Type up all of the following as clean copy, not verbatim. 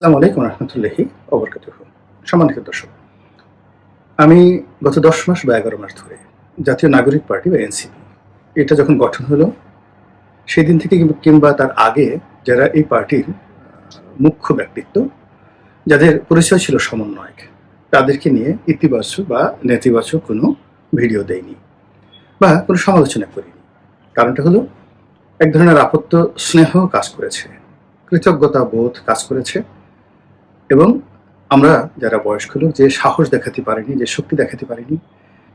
আসসালামু আলাইকুম রহমতুল্লাহি ওবরকাতুহু। সম্মানিত দর্শক, আমি গত ১০ মাস বা ১১ মাস ধরে জাতীয় নাগরিক পার্টি বা এনসিপি এটা যখন গঠন হলো, সেদিন থেকে কিংবা তার আগে যারা এই পার্টির মুখ্য ব্যক্তিত্ব, যাদের পরিচয় ছিল সমন্বয়ক, তাদেরকে নিয়ে ইতিবাচক বা নেতিবাচক কোনো ভিডিও দেয়নি বা কোনো সমালোচনা করিনি। কারণটা হলো, এক ধরনের আপত্ত স্নেহ কাজ করেছে, কৃতজ্ঞতা বোধ কাজ করেছে এবং আমরা যারা বয়স্ক লোক যে সাহস দেখাতে পারিনি, যে শক্তি দেখাতে পারিনি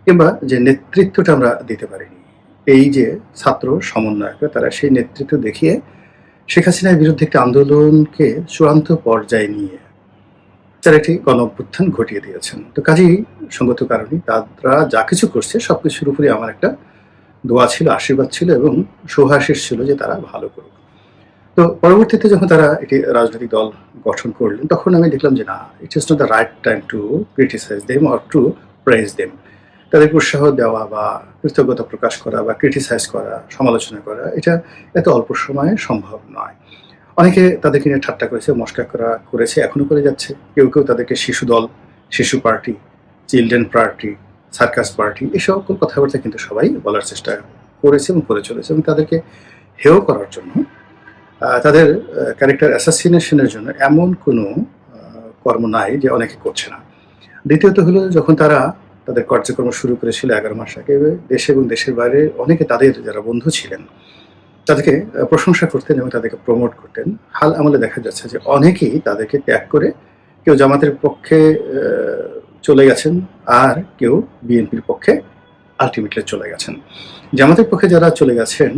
কিংবা যে নেতৃত্বটা আমরা দিতে পারিনি, এই যে ছাত্র সমন্বয়করা তারা সেই নেতৃত্ব দেখিয়ে শেখ হাসিনার বিরুদ্ধে একটা আন্দোলনকে চূড়ান্ত পর্যায়ে নিয়ে তারা একটি গণ অভ্যুত্থান ঘটিয়ে দিয়েছেন। তো কাজেই সঙ্গত কারণে তারা যা কিছু করছে সবকিছুর উপরে আমার একটা দোয়া ছিল, আশীর্বাদ ছিল এবং শুভাশিস ছিল যে তারা ভালো করুক। তো পরবর্তীতে যখন তারা একটি রাজনৈতিক দল গঠন করলেন, তখন আমি দেখলাম যে না, it is not the right time to criticise them or to praise them. তাদেরকে উৎসাহ দেওয়া বা কৃতজ্ঞতা প্রকাশ করা বা ক্রিটিসাইজ করা, সমালোচনা করা, এটা এত অল্প সময়ে সম্ভব নয়। অনেকে তাদেরকে নিয়ে ঠাট্টা করেছে, মস্কা করেছে, এখনো করে যাচ্ছে। কেউ কেউ তাদেরকে শিশু দল, শিশু party, children party, circus party, এই সকল কথাবার্তা কিন্তু সবাই বলার চেষ্টা করেছে এবং করে চলেছে এবং তাদেরকে হেয় করার জন্য, তাদের ক্যারেক্টার অ্যাসাসিনেশনের জন্য এমন কোনো কর্ম নাই যে অনেকে করছে না। দ্বিতীয়ত হলো, যখন তারা তাদের কার্যক্রম শুরু করেছিল ১১ মাস আগে, দেশে এবং দেশের বাইরে অনেকে তাদের যারা বন্ধু ছিলেন তাদেরকে প্রশংসা করতেন এবং তাদেরকে প্রমোট করতেন। হাল আমলে দেখা যাচ্ছে যে অনেকেই তাদেরকে ত্যাগ করে কেউ জামাতের পক্ষে চলে গেছেন, আর কেউ বিএনপির পক্ষে আলটিমেটলি চলে গেছেন। জামাতের পক্ষে যারা চলে গেছেন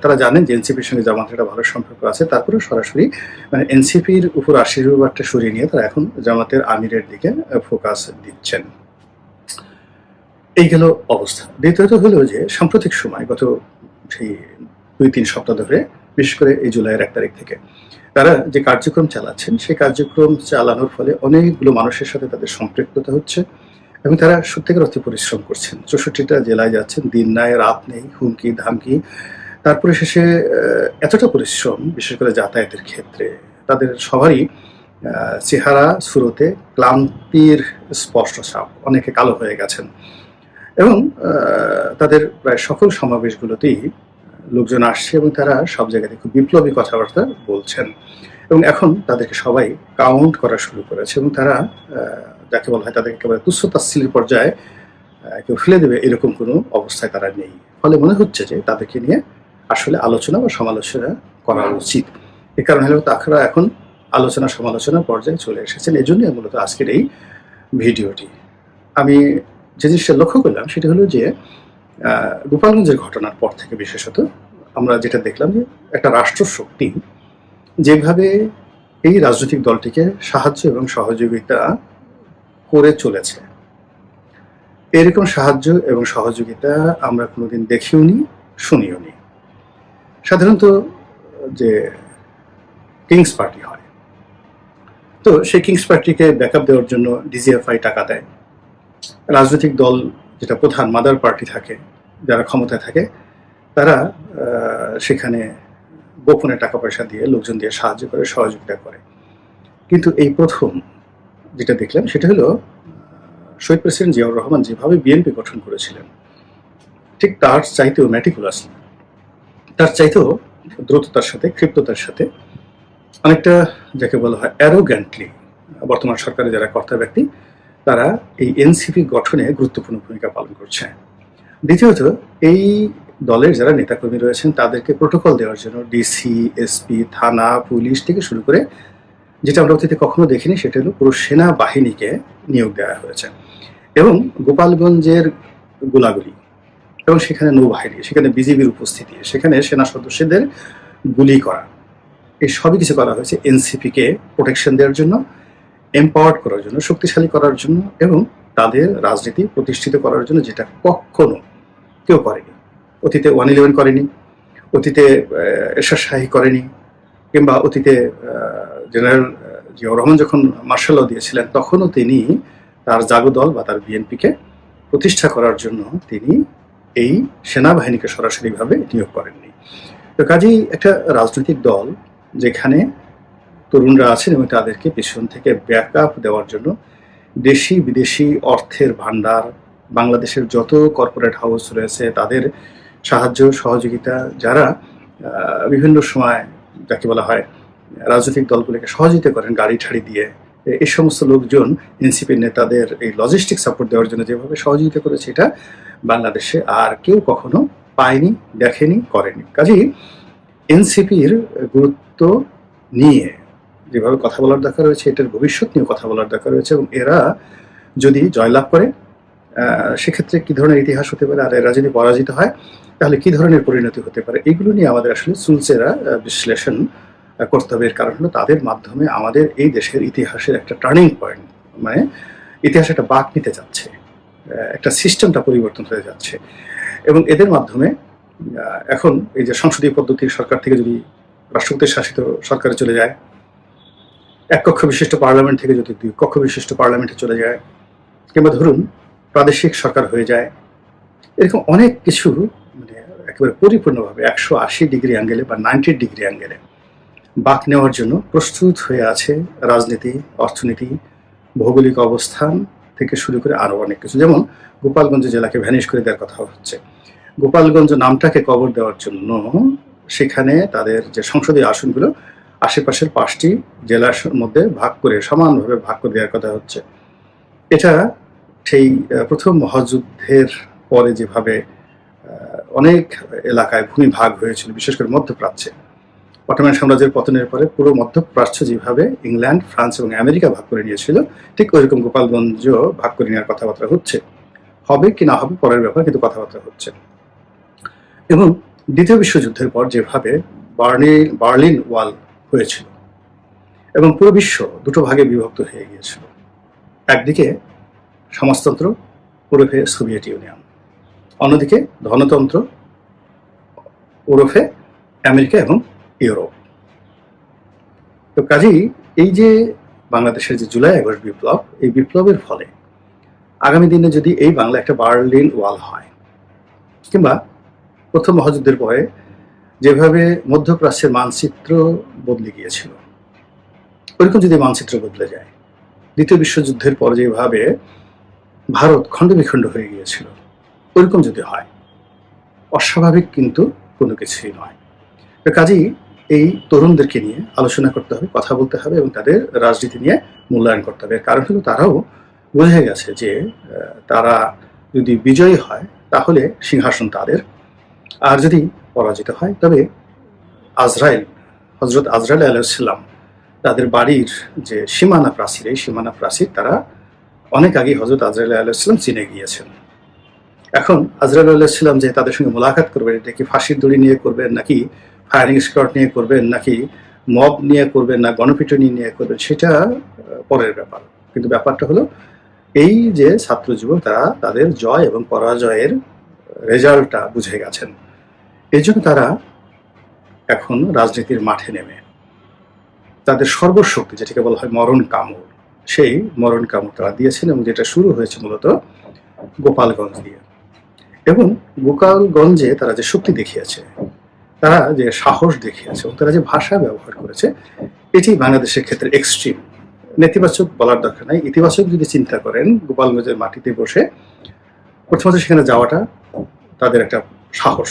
তারা জানেন যে এনসিপির সঙ্গে জামাতের একটা ভালো সম্পর্ক আছে, তারপরে সরাসরি মানে এনসিপির উপর আশীর্বাদটা সরিয়ে নিয়ে তারা এখন জামাতের আমিরের দিকে ফোকাস দিচ্ছেন। এই গেল অবস্থা। দ্বিতীয়ত হলো যে সাম্প্রতিক সময় গত সেই ২-৩ সপ্তাহ ধরে, বিশেষ করে এই জুলাইয়ের ১ তারিখ থেকে তারা যে কার্যক্রম চালাচ্ছেন, সেই কার্যক্রম চালানোর ফলে অনেকগুলো মানুষের সাথে তাদের সম্পৃক্ততা হচ্ছে এবং তারা সত্যিকার অর্থে পরিশ্রম করছেন। ৬৪টা জেলায় যাচ্ছেন, দিন নাই রাত নেই, হুমকি ধামকি, তারপরে শেষে এতটা পরিশ্রম, বিশেষ করে যাতায়াতের ক্ষেত্রে তাদের সবারই চেহারা সুরতে ক্লান্তির স্পষ্ট ছাপ, অনেকে কালো হয়ে গেছেন এবং তাদের প্রায় সকল সমাবেশগুলোতেই লোকজন আসছে এবং তারা সব জায়গাতে খুব বিপ্লবী কথাবার্তা বলছেন এবং এখন তাদেরকে সবাই কাউন্ট করা শুরু করেছে এবং তারা যাকে বলা হয় তাদেরকে একেবারে তুচ্ছ তাচ্ছিল্যের পর্যায়ে কেউ ফেলে দেবে এরকম কোনো অবস্থায় তারা নেই। ফলে মনে হচ্ছে যে তাদেরকে নিয়ে আসলে আলোচনা বা সমালোচনা করা উচিত। এ কারণে হলো তারা এখন আলোচনা সমালোচনার পর্যায়ে চলে এসেছেন। এই জন্যই মূলত আজকের এই ভিডিওটি। আমি যে জিনিসটা লক্ষ্য করলাম সেটা হলো যে গোপালগঞ্জের ঘটনার পর থেকে বিশেষত আমরা যেটা দেখলাম যে একটা রাষ্ট্রশক্তি যেভাবে এই রাজনৈতিক দলটিকে সাহায্য এবং সহযোগিতা করে চলেছে, এরকম সাহায্য এবং সহযোগিতা আমরা কোনোদিন দেখিও নি, শুনিও নি। সাধারণত যে কিংস পার্টি হয়, তো সেই কিংস পার্টিকে ব্যাকআপ দেওয়ার জন্য ডিজিএফআই টাকা দেয়। রাজনৈতিক দল যেটা প্রধান মাদার পার্টি থাকে, যারা ক্ষমতায় থাকে, তারা সেখানে গোপনে টাকা পয়সা দিয়ে, লোকজন দিয়ে সাহায্য করে, সহযোগিতা করে। কিন্তু এই প্রথম যেটা দেখলাম সেটা হলো, শহীদ প্রেসিডেন্ট জিয়াউর রহমান যেভাবে বিএনপি গঠন করেছিলেন, ঠিক তার চাইতেও ম্যাটিকুলাসলি, তার চাইতেও দ্রুততার সাথে, ক্ষিপ্রতার সাথে, অনেকটা যাকে বলা হয় অ্যারোগ্যান্টলি বর্তমান সরকারের যারা কর্তা ব্যক্তি তারা এই এনসিপি গঠনে গুরুত্বপূর্ণ ভূমিকা পালন করছে। দ্বিতীয়ত, এই দলের যারা নেতাকর্মী রয়েছেন তাদেরকে প্রোটোকল দেওয়ার জন্য ডিসি, এসপি, থানা, পুলিশ থেকে শুরু করে, যেটা আমরা অতীতে কখনো দেখিনি, সেটা হলো পুরো সেনাবাহিনীকে নিয়োগ দেওয়া হয়েছে। এবং গোপালগঞ্জের গোলাগুলি এবং সেখানে নৌবাহিনী, সেখানে বিজিবির উপস্থিতি, সেখানে সেনা সদস্যদের গুলি করা, এই সবই কিছু করা হয়েছে এনসিপিকে প্রোটেকশন দেওয়ার জন্য, এম্পাওয়ার্ড করার জন্য, শক্তিশালী করার জন্য এবং তাদের রাজনীতি প্রতিষ্ঠিত করার জন্য, যেটা কখনো কেউ করেনি। অতীতে 111 করেনি, অতীতে এরশাদ শাহী করেনি, কিংবা অতীতে জেনারেল জিয়াউর রহমান যখন মার্শাল ল দিয়েছিলেন তখনও তিনি তার জাগো দল বা তার বিএনপিকে প্রতিষ্ঠা করার জন্য তিনি এই সেনাবাহিনীকে সরাসরিভাবে নিয়োগ করেননি। তো কাজেই একটা রাজনৈতিক দল যেখানে তরুণরা আছেন এবং তাদেরকে পেছন থেকে ব্যাকআপ দেওয়ার জন্য দেশি বিদেশি অর্থের ভান্ডার, বাংলাদেশের যত কর্পোরেট হাউস রয়েছে তাদের সাহায্য সহযোগিতা, যারা বিভিন্ন সময় যাকে বলা হয় রাজনৈতিক দলগুলোকে সহযোগিতা করেন গাড়ি ঠাড়ি দিয়ে, এই সমস্ত লোকজন এনসিপির নেতাদের এই লজিস্টিক সাপোর্ট দেওয়ার জন্য যেভাবে সহযোগিতা করেছে, এটা বাংলাদেশে আর কেউ কখনো পায়নি, দেখেনি, করেনি। কাজেই এনসিপির গুরুত্ব নিয়ে যেভাবে কথা বলার দরকার রয়েছে, এটার ভবিষ্যৎ নিয়ে কথা বলার দরকার রয়েছে। এবং এরা যদি জয়লাভ করে সেক্ষেত্রে কি ধরনের ইতিহাস হতে পারে, আর এরা যদি পরাজিত হয় তাহলে কি ধরনের পরিণতি হতে পারে, এগুলো নিয়ে আমাদের আসলে চুলচেরা বিশ্লেষণ করতে হবে। এর কারণ হলো তাদের মাধ্যমে আমাদের এই দেশের ইতিহাসের একটা টার্নিং পয়েন্ট, মানে ইতিহাস একটা বাঁক নিতে যাচ্ছে, একটা সিস্টেমটা পরিবর্তন হয়ে যাচ্ছে। এবং এদের মাধ্যমে এখন এই যে সংসদীয় পদ্ধতির সরকার থেকে যদি রাষ্ট্রপতির শাসিত সরকারে চলে যায়, এক কক্ষ বিশিষ্ট পার্লামেন্ট থেকে যদি 2 কক্ষ বিশিষ্ট পার্লামেন্টে চলে যায়, কিংবা ধরুন প্রাদেশিক সরকার হয়ে যায়, এরকম অনেক কিছু মানে একেবারে পরিপূর্ণভাবে 180 ডিগ্রি অ্যাঙ্গেলে বা 90 ডিগ্রি অ্যাঙ্গেলে বাঁক নেওয়ার জন্য প্রস্তুত হয়ে আছে রাজনীতি, অর্থনীতি, ভৌগোলিক অবস্থান থেকে শুরু করে আরও অনেক কিছু। যেমন গোপালগঞ্জ জেলাকে ভ্যানিশ করে দেওয়ার কথা হচ্ছে। গোপালগঞ্জ নামটাকে কবর দেওয়ার জন্য সেখানে তাদের যে সংসদীয় আসনগুলো আশেপাশের 5টি জেলার মধ্যে ভাগ করে সমানভাবে ভাগ করে দেওয়ার কথা হচ্ছে। এটা সেই প্রথম মহাযুদ্ধের পরে যেভাবে অনেক এলাকায় ভূমি ভাগ হয়েছিল, বিশেষ করে মধ্যপ্রাচ্যে অটোমান সাম্রাজ্যের পতনের পরে পুরো মধ্যপ্রাচ্য যেভাবে ইংল্যান্ড, ফ্রান্স এবং আমেরিকা ভাগ করে নিয়েছিল, ঠিক ওইরকম গোপালগঞ্জ ভাগ করে নেওয়ার কথাবার্তা হচ্ছে। হবে কি না হবে পরের ব্যাপার, কিন্তু কথাবার্তা হচ্ছে। এবং দ্বিতীয় বিশ্বযুদ্ধের পর যেভাবে বার্লিন ওয়াল হয়েছিল এবং পুরো বিশ্ব দুটো ভাগে বিভক্ত হয়ে গিয়েছিল, একদিকে সমাজতন্ত্র ওরফে সোভিয়েত ইউনিয়ন, অন্যদিকে ধনতন্ত্র ওরফে আমেরিকা এবং ইউরোপ। তো কাজেই এই যে বাংলাদেশের যে জুলাই আগস্ট বিপ্লব, এই বিপ্লবের ফলে আগামী দিনে যদি এই বাংলা একটা বার্লিন ওয়াল হয়, কিংবা প্রথম মহাযুদ্ধের পরে যেভাবে মধ্যপ্রাচ্যের মানচিত্র বদলে গিয়েছিল, ওইরকম যদি মানচিত্র বদলে যায়, দ্বিতীয় বিশ্বযুদ্ধের পর যেভাবে ভারত খণ্ড বিখণ্ড হয়ে গিয়েছিল, ওইরকম যদি হয়, অস্বাভাবিক কিন্তু কোনো কিছুই নয়। কাজেই এই তরুণদেরকে নিয়ে আলোচনা করতে হবে, কথা বলতে হবে এবং তাদের রাজনীতি নিয়ে মূল্যায়ন করতে হবে। কারণ হলো তারাও বুঝে গেছে যে তারা যদি বিজয়ী হয় তাহলে সিংহাসন তাদের, আর যদি পরাজিত হয় তবে হজরত আজরাইল আলাইহিস সালাম তাদের বাড়ির যে সীমানা প্রাচীর, এই সীমানা প্রাচীর তারা অনেক আগে হজরত আজরাইল আলাইহিস সালাম চিনে গিয়েছেন। এখন আজরাইল আলাইহিস সালাম যে তাদের সঙ্গে মোলাকাত করবেন, এটা কি ফাঁসির দড়ি নিয়ে করবেন, নাকি ফায়ারিং স্কোয়াড নিয়ে করবেন, নাকি মব নিয়ে করবেন, না গণপিটুনি নিয়ে করবেন, সেটা পরের ব্যাপার। কিন্তু ব্যাপারটা হলো এই যে ছাত্র যুবক তারা তাদের জয় এবং পরাজয়ের রেজাল্টটা বুঝে গেছেন। এই জন্য তারা এখন রাজনীতির মাঠে নেমে তাদের সর্বশক্তি, যেটাকে বলা হয় মরণ কামড়, সেই মরণ কামড় তারা দিয়েছেন। এবং যেটা শুরু হয়েছে মূলত গোপালগঞ্জ দিয়ে। এবং গোপালগঞ্জে তারা যে শক্তি দেখিয়েছে, তারা যে সাহস দেখিয়েছে এবং তারা যে ভাষা ব্যবহার করেছে, এটি বাংলাদেশের ক্ষেত্রে এক্সট্রিম। নেতিবাচক বলার দরকার নাই, ইতিবাচক যদি চিন্তা করেন, গোপালগঞ্জের মাটিতে বসে প্রথমত সেখানে যাওয়াটা তাদের একটা সাহস।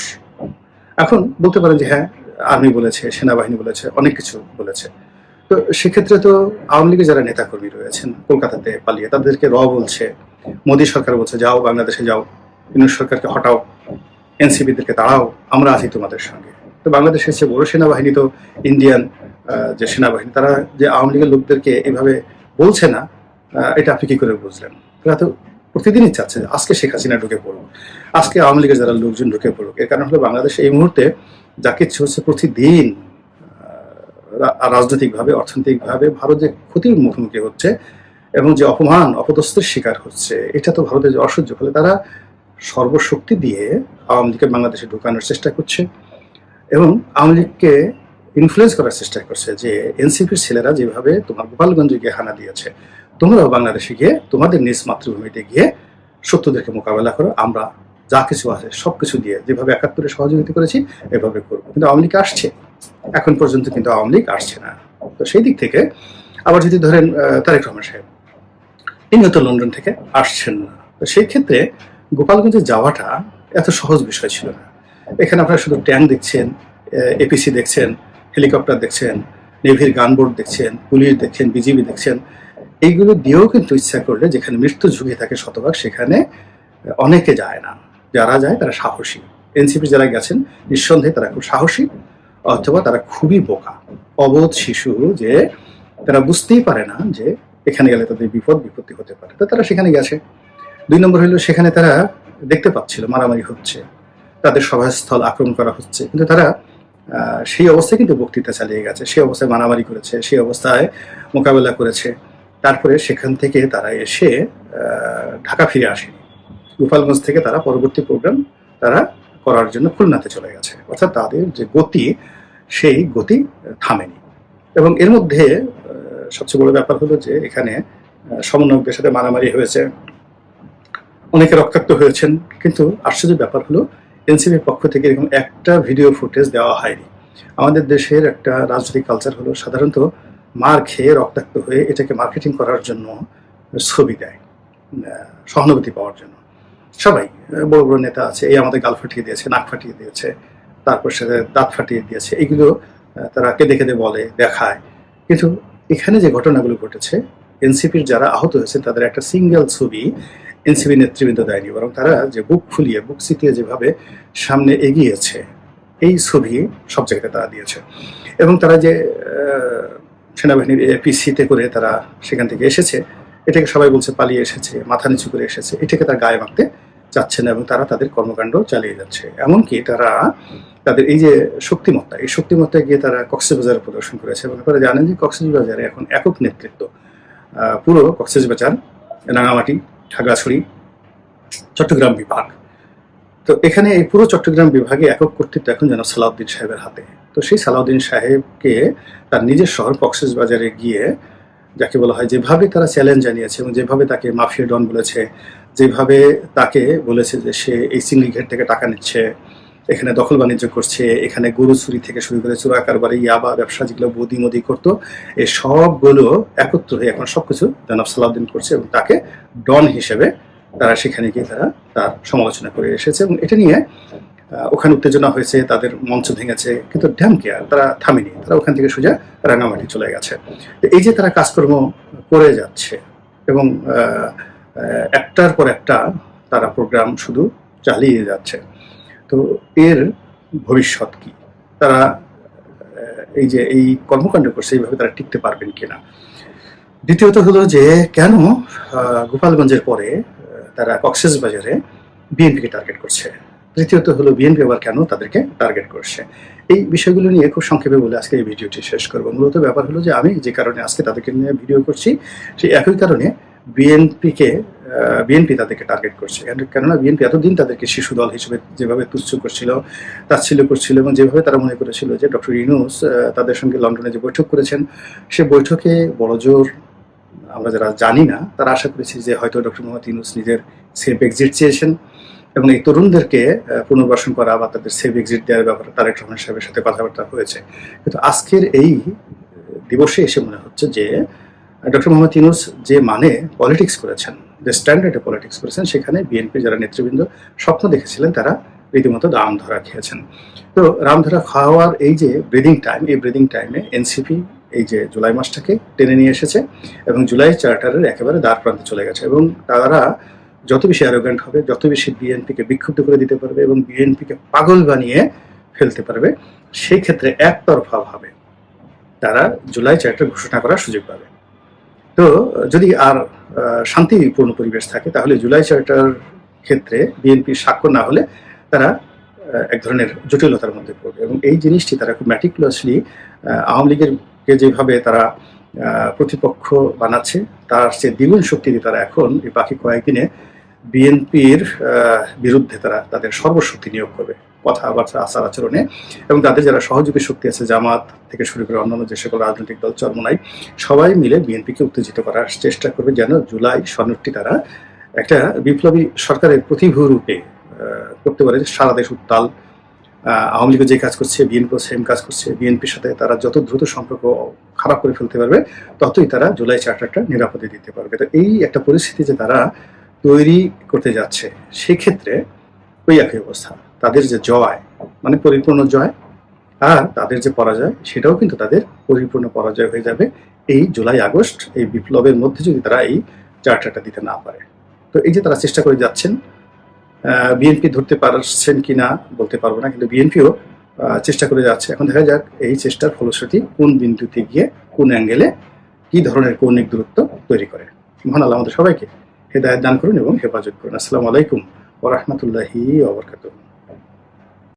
এখন বলতে পারেন যে হ্যাঁ, আর্মি বলেছে, সেনাবাহিনী বলেছে, অনেক কিছু বলেছে। তো সেক্ষেত্রে তো আওয়ামী লীগের যারা নেতাকর্মী রয়েছেন কলকাতাতে পালিয়ে, তাদেরকে বলছে, মোদী সরকার বলছে যাও বাংলাদেশে যাও, ইউনূস সরকারকে হটাও, এনসিপিদেরকে তাড়াও, আমরা আছি তোমাদের সঙ্গে। তো বাংলাদেশের চেয়ে বড় সেনাবাহিনী তো ইন্ডিয়ান যে সেনাবাহিনী, তারা যে আওয়ামী লীগের লোকদেরকে এভাবে বলছে না, এটা আপনি কি করে বুঝলেন? তারা তো প্রতিদিনই চাচ্ছে আজকে শেখ হাসিনা ঢুকে পড়ুক, আজকে আওয়ামী লীগের যারা লোকজন ঢুকে পড়ুক। এর কারণ হলো বাংলাদেশে এই মুহূর্তে যা কিছু হচ্ছে, প্রতিদিন রাজনৈতিকভাবে, অর্থনৈতিকভাবে ভারত যে ক্ষতির মুখোমুখি হচ্ছে এবং যে অপমান অপদস্থের শিকার হচ্ছে, এটা তো ভারতের যে অসহ্য। ফলে তারা সর্বশক্তি দিয়ে আওয়ামী লীগকে বাংলাদেশে ঢোকানোর চেষ্টা করছে এবং আওয়ামী লীগকে ইনফ্লুয়েন্স করার চেষ্টা করছে যে এনসিপির ছেলেরা যেভাবে তোমার গোপালগঞ্জে গিয়ে হানা দিয়েছে, তোমরাও বাংলাদেশে গিয়ে তোমাদের নিজ মাতৃভূমিতে গিয়ে শত্রুদেরকে মোকাবেলা করো, আমরা যা কিছু আছে সবকিছু দিয়ে যেভাবে 71-এ সহযোগিতা করেছি এভাবে করবো। কিন্তু আওয়ামী লীগ আসছে, এখন পর্যন্ত কিন্তু আওয়ামী লীগ আসছে না। তো সেই দিক থেকে আবার যদি ধরেন তারেক রহমান সাহেব, ইনিও তো লন্ডন থেকে আসছেন না, তো সেই ক্ষেত্রে গোপালগঞ্জে যাওয়াটা এত সহজ বিষয় ছিল না। এখানে আপনারা শুধু ট্যাঙ্ক দেখছেন, এপিসি দেখছেন, হেলিকপ্টার দেখছেন, নেভির গানবোট দেখছেন, পুলিশ দেখছেন, বিজিবি দেখছেন। এইগুলো দিয়েও কিন্তু ইচ্ছা করলে যেখানে মৃত্যু ঝুঁকি থাকে শতভাগ, সেখানে অনেকে যায় না। যারা যায় তারা সাহসী। এনসিপি যারা গেছেন নিঃসন্দেহে তারা খুব সাহসী, অথবা তারা খুবই বোকা, অবোধ শিশু, যে তারা বুঝতেই পারে না যে এখানে গেলে তাদের বিপত্তি হতে পারে। তো তারা সেখানে গেছে। 2 নম্বর হলো, সেখানে তারা দেখতে পাচ্ছিল মারামারি হচ্ছে, তাদের সভাস্থল আক্রমণ করা হচ্ছে, কিন্তু তারা সেই অবস্থায় কিন্তু বক্তৃতা চালিয়ে গেছে, সেই অবস্থায় মারামারি করেছে, সেই অবস্থায় মোকাবেলা করেছে। তারপরে সেখান থেকে তারা এসে ঢাকা ফিরে আসেনি। গোপালগঞ্জ থেকে তারা পরবর্তী প্রোগ্রাম তারা করার জন্য খুলনাতে চলে গেছে। অর্থাৎ তাদের যে গতি, সেই গতি থামেনি। এবং এর মধ্যে সবচেয়ে বড় ব্যাপার হলো যে এখানে সমন্বয়কদের সাথে মারামারি হয়েছে, অনেকে রক্তাক্ত হয়েছেন, কিন্তু আশ্চর্যের ব্যাপার হলো এনসিপির পক্ষ থেকে এরকম একটা ভিডিও ফুটেজ দেওয়া হয়নি। আমাদের দেশের একটা রাজনৈতিক কালচার হলো সাধারণত মার খেয়ে রক্তাক্ত হয়ে এটাকে মার্কেটিং করার জন্য ছবি দেয়, সহানুভূতি পাওয়ার জন্য। সবাই বড় বড় নেতা আছে, এই আমাদের গাল ফাটিয়ে দিয়েছে, নাক ফাটিয়ে দিয়েছে, তারপর সাথে দাঁত ফাটিয়ে দিয়েছে, এইগুলো তারা কেঁদে কেঁদে বলে, দেখায়। কিন্তু এখানে যে ঘটনাগুলো ঘটেছে, এনসিপির যারা আহত হয়েছে তাদের একটা সিঙ্গেল ছবি এনসিপি নেতৃবৃন্দ দেয়নি, বরং তারা যে বুক ফুলিয়ে, বুক চিতিয়ে যেভাবে সামনে এগিয়েছে, এই ছবি সব জায়গায় তারা দিয়েছে। এবং তারা যে সেনাবাহিনীর এপিসিতে করে তারা সেখান থেকে এসেছে, এটাকে সবাই বলছে পালিয়ে এসেছে, মাথা নিচু করে এসেছে, এটাকে তারা গায়ে মাখতে চাচ্ছে না, এবং তারা তাদের কর্মকাণ্ড চালিয়ে যাচ্ছে। এমনকি তারা তাদের এই যে শক্তিমত্তা, এই শক্তিমত্তায় গিয়ে তারা কক্সবাজারে প্রদর্শন করেছে। এবং আপনারা জানেন যে কক্সবাজারে এখন একক নেতৃত্ব, পুরো কক্সবাজার, রাঙামাটি, খাগড়াছড়ি, চট্টগ্রাম বিভাগ। তো এখানে এই পুরো চট্টগ্রাম বিভাগে একক কর্তৃত্ব এখন যেন সালাউদ্দিন সাহেবের হাতে। তো সেই সালাউদ্দিন সাহেবকে তার নিজের শহর কক্সবাজারে গিয়ে, যাকে বলা হয়, যেভাবে তারা চ্যালেঞ্জ জানিয়েছে এবং যেভাবে তাকে মাফিয়া ডন বলেছে, যেভাবে তাকে বলেছে যে সে এই সিন্ডিকেট থেকে টাকা নিচ্ছে, এখানে দখল বাণিজ্য করছে, এখানে গরু চুরি থেকে শুরু করে চোরা কারবারে, ইয়াবা ব্যবসা যেগুলো বদি মদি করতো, এই সবগুলো একত্র হয়ে এখন সবকিছু জনাব সালাউদ্দিন করছে, এবং তাকে ডন হিসেবে তারা সেখানে গিয়ে তারা তার সমালোচনা করে এসেছে। এবং এটা নিয়ে ওখানে উত্তেজনা হয়েছে, তাদের মঞ্চ ভেঙেছে, কিন্তু ড্যাম কেয়ার তারা থামেনি, তারা ওখান থেকে সোজা রাঙামাটি চলে গেছে। এই যে তারা কাজকর্ম করে যাচ্ছে এবং একটার পর একটা তারা প্রোগ্রাম শুধু চালিয়ে যাচ্ছে, তো এর ভবিষ্যৎ কি? তারা এই যে এই কর্মকাণ্ড করছে, এইভাবে তারা টিকতে পারবেন কিনা? দ্বিতীয়ত হলো যে কেন গোপালগঞ্জের পরে তারা কক্সবাজারে বিএনপিকে টার্গেট করছে? তৃতীয়ত হলো বিএনপি আবার কেন তাদেরকে টার্গেট করছে? এই বিষয়গুলো নিয়ে খুব সংক্ষেপে বলে আজকে এই ভিডিওটি শেষ করবো। মূলত ব্যাপার হলো যে আমি যে কারণে আজকে তাদেরকে নিয়ে ভিডিও করছি, সেই একই কারণে বিএনপি তাদেরকে টার্গেট করছে। কেননা বিএনপি এতদিন তাদেরকে শিশু দল হিসেবে যেভাবে তুচ্ছ করছিল, তাচ্ছিল্য করছিল, এবং যেভাবে তারা মনে করেছিল যে ডক্টর ইউনূস তাদের সঙ্গে লন্ডনে যে বৈঠক করেছেন, সে বৈঠকে বড়জোর আমরা যারা জানি না তারা আশা করেছি যে হয়তো ডক্টর মোহাম্মদ ইউনূস নিজের সেফ এক্সিট চেয়েছেন, এবং এই তরুণদেরকে পুনর্বাসন করা বা তাদের সেফ এক্সিট দেওয়ার ব্যাপারে তারেক রহমান সাহেবের সাথে কথাবার্তা হয়েছে। কিন্তু আজকের এই দিবসে এসে মনে হচ্ছে যে ডক্টর মোহাম্মদ ইউনূস যে মানে পলিটিক্স করেছেন, যে স্ট্যান্ডার্ডে পলিটিক্স করেছেন, সেখানে বিএনপি যারা নেতৃবৃন্দ স্বপ্ন দেখেছিলেন তারা রীতিমতো রাম ধরা খেয়েছেন। তো রাম ধরা খাওয়ার এই যে ব্রিদিং টাইম, এই ব্রিদিং টাইমে এনসিপি এই যে জুলাই মাসটাকে টেনে নিয়ে এসেছে এবং জুলাই চার্টারের একেবারে দ্বার প্রান্তে চলে গেছে। এবং তারা যত বেশি অ্যারোগ্যান্ট হবে, যত বেশি বিএনপিকে বিক্ষুব্ধ করে দিতে পারবে এবং বিএনপিকে পাগল বানিয়ে ফেলতে পারবে, সেই ক্ষেত্রে একতরফাভাবে তারা জুলাই চার্টার ঘোষণা করার সুযোগ পাবে। তো যদি আর শান্তিপূর্ণ পরিবেশ থাকে, তাহলে জুলাই চার্টার ক্ষেত্রে বিএনপি স্বাক্ষর না হলে তারা এক ধরনের জটিলতার মধ্যে পড়বে। এবং এই জিনিসটি তারা খুব ম্যাটিকুলাসলি আওয়ামী লীগেরকে যেভাবে তারা প্রতিপক্ষ বানাচ্ছে, তার চেয়ে দ্বিগুণ শক্তি দিয়ে তারা এখন এই বাকি কয়েকদিনে বিএনপির বিরুদ্ধে তারা তাদের সর্বশক্তি নিয়োগ করবে, কথাবার্তা, আচার আচরণে। এবং তাদের যারা সহযোগী শক্তি আছে, জামাত থেকে শুরু করে অন্যান্য যে সকল রাজনৈতিক দল, চরমোনাই, সবাই মিলে বিএনপিকে উত্তেজিত করার চেষ্টা করবে, যেন জুলাই সনদটি তারা একটা বিপ্লবী সরকারের প্রতিভূ রূপে করতে পারে। সারা দেশ উত্তাল, আওয়ামী লীগও যে কাজ করছে, বিএনপিও সেম কাজ করছে। বিএনপির সাথে তারা যত দ্রুত সম্পর্ক খারাপ করে ফেলতে পারবে, ততই তারা জুলাই চার্টারটা নিরাপদে দিতে পারবে। তো এই একটা পরিস্থিতি যে তারা তৈরি করতে যাচ্ছে, সেক্ষেত্রে ওই একই অবস্থা। তাদের যে জয়, মানে পরিপূর্ণ জয়, আর তাদের যে পরাজয়, সেটাও কিন্তু তাদের পরিপূর্ণ পরাজয় হয়ে যাবে এই জুলাই আগস্ট, এই বিপ্লবের মধ্যে যদি তারা এই চার্টারটা দিতে না পারে। তো এই যে তারা চেষ্টা করে যাচ্ছেন, বিএনপি ধরতে পারছেন কিনা বলতে পারবো না, কিন্তু বিএনপিও চেষ্টা করে যাচ্ছে। এখন দেখা যাক এই চেষ্টার ফলশ্রুতি কোন বিন্দুতে গিয়ে, কোন অ্যাঙ্গেলে, কি ধরনের কৌণিক দূরত্ব তৈরি করে। মহান আল্লাহ আমাদের সবাইকে হেদায়েত দান করুন এবং হেফাজত করুন। আসসালামু আলাইকুম ওয়া রাহমাতুল্লাহি ওয়া বারাকাতুহু।